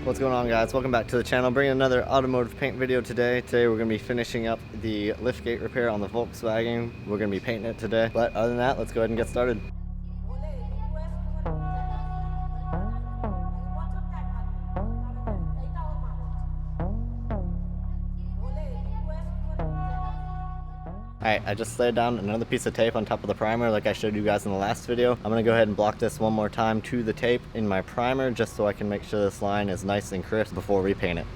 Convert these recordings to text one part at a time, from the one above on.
What's going on, guys? Welcome back to the channel. Bringing another automotive paint video today. Today we're going to be finishing up the liftgate repair on the Volkswagen. We're going to be painting it today. But other than that, let's go ahead and get started. Alright, I just laid down another piece of tape on top of the primer like I showed you guys in the last video. I'm going to go ahead and block this one more time to the tape in my primer just so I can make sure this line is nice and crisp before we paint it.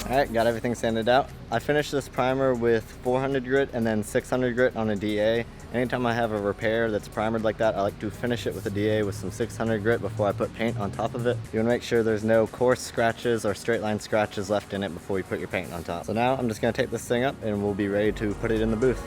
Alright, got everything sanded out. I finished this primer with 400 grit and then 600 grit on a DA. Anytime I have a repair that's primered like that, I like to finish it with a DA with some 600 grit before I put paint on top of it. You want to make sure there's no coarse scratches or straight line scratches left in it before you put your paint on top. So now I'm just going to tape this thing up and we'll be ready to put it in the booth.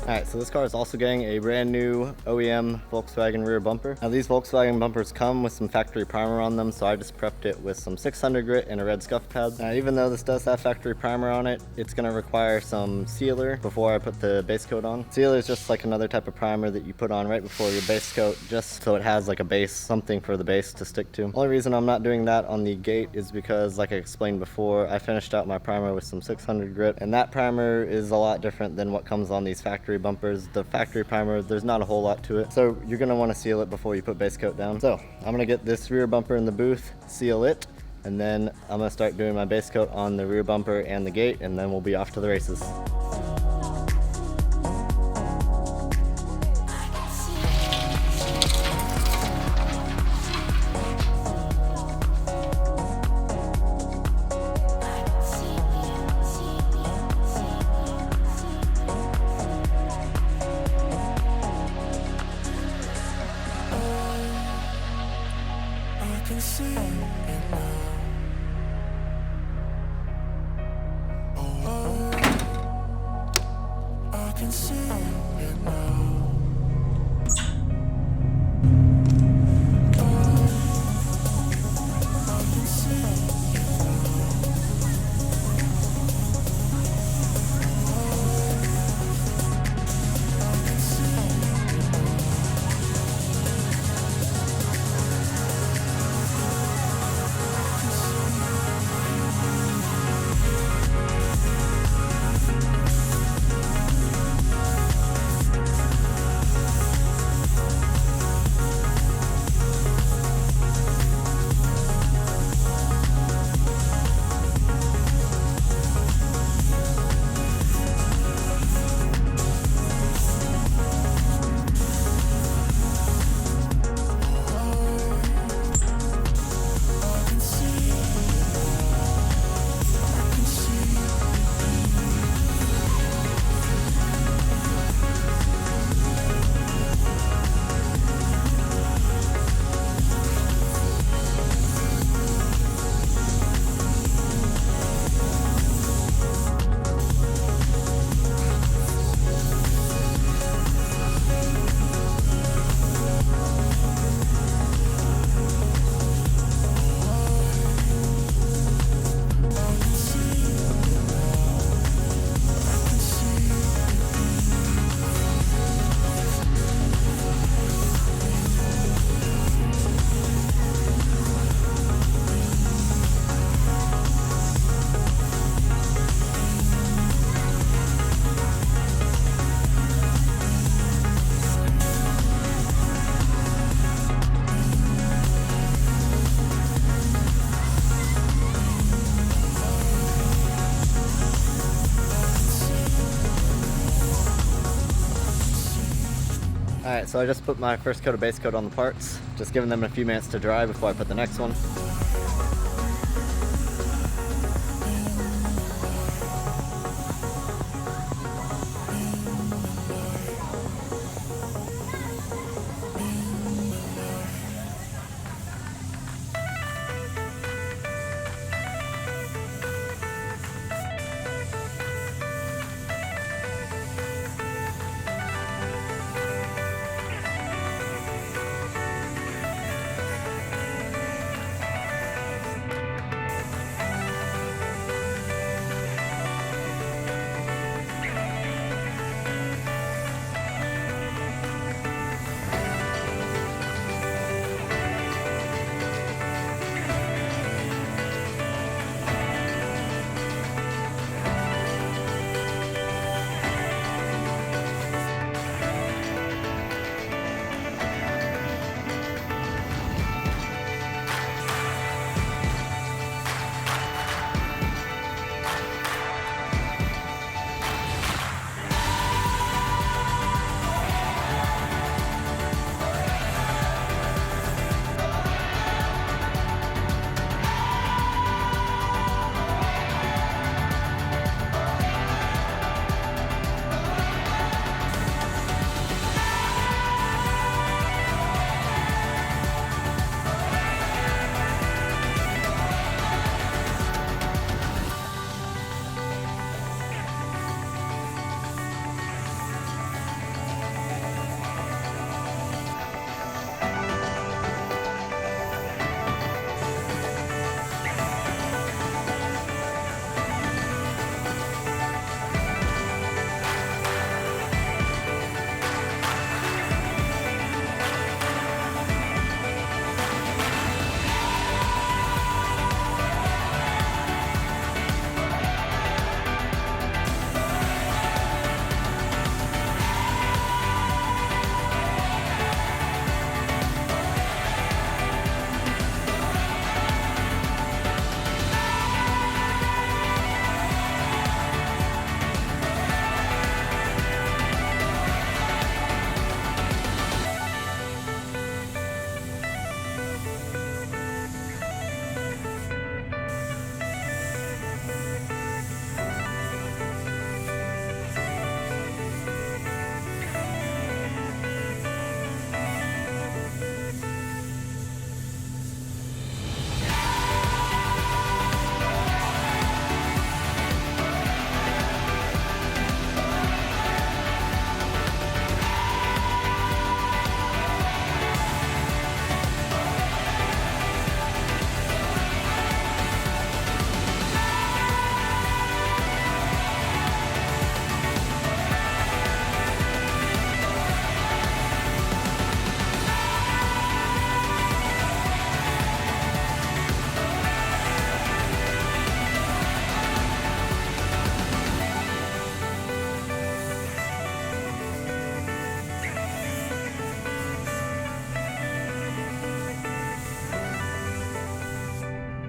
Alright, so this car is also getting a brand new OEM Volkswagen rear bumper. Now these Volkswagen bumpers come with some factory primer on them, so I just prepped it with some 600 grit and a red scuff pad. Now even though this does have factory primer on it, it's going to require some sealer before I put the base coat on. Sealer is just like another type of primer that you put on right before your base coat, just so it has like a base, something for the base to stick to. Only reason I'm not doing that on the gate is because, like I explained before, I finished out my primer with some 600 grit, and that primer is a lot different than what comes on these factory bumpers. The factory primer, there's not a whole lot to it, so you're going to want to seal it before you put base coat down. So I'm going to get this rear bumper in the booth, seal it, and then I'm going to start doing my base coat on the rear bumper and the gate, and then we'll be off to the races. Alright, so I just put my first coat of base coat on the parts, just giving them a few minutes to dry before I put the next one.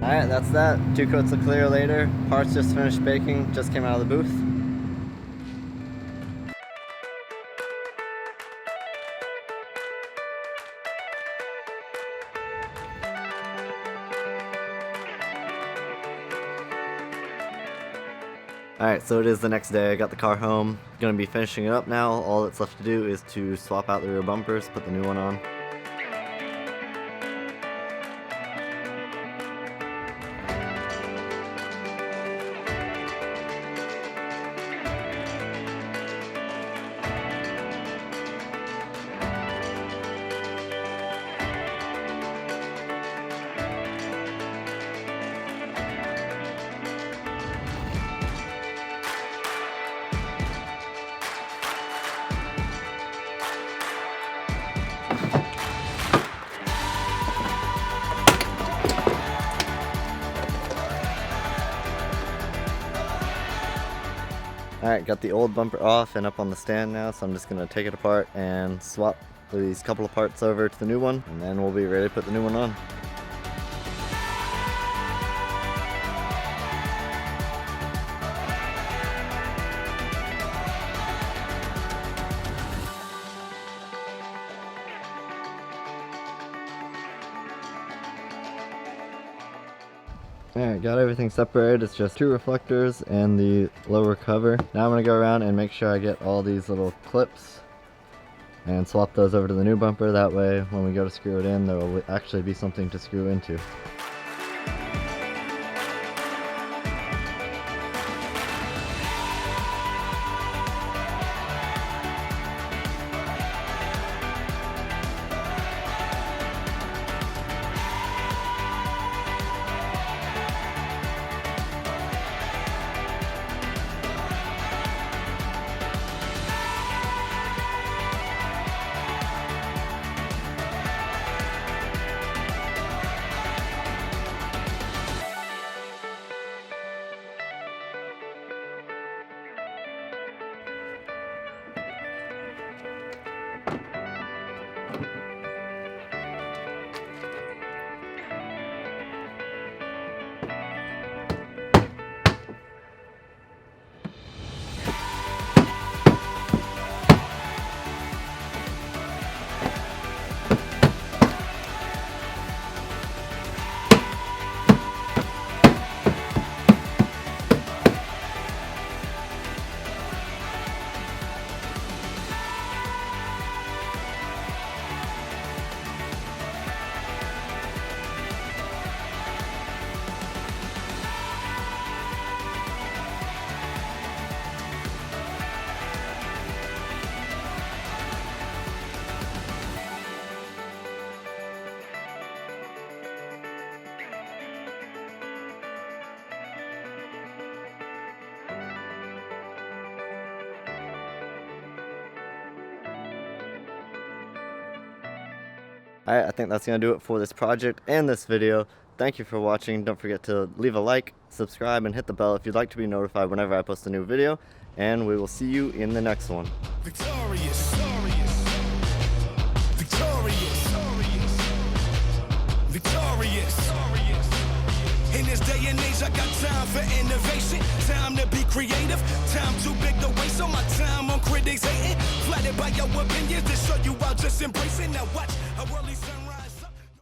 Alright, that's that. 2 coats of clear later. Parts just finished baking, just came out of the booth. Alright, so it is the next day. I got the car home. Gonna be finishing it up now. All that's left to do is to swap out the rear bumpers, put the new one on. Alright, got the old bumper off and up on the stand now, so I'm just going to take it apart and swap these couple of parts over to the new one, and then we'll be ready to put the new one on. Alright, got everything separated. It's just 2 reflectors and the lower cover. Now I'm going to go around and make sure I get all these little clips and swap those over to the new bumper. That way when we go to screw it in, there will actually be something to screw into. Alright, I think that's going to do it for this project and this video. Thank you for watching. Don't forget to leave a like, subscribe, and hit the bell if you'd like to be notified whenever I post a new video. And we will see you in the next one. Victorious, victorious, victorious, victorious. In this day and age, I got time for innovation, time to be creative, time too big to waste all my time on critics hating, flattered by your opinions to show you I'll just embrace it. Now watch, I really sound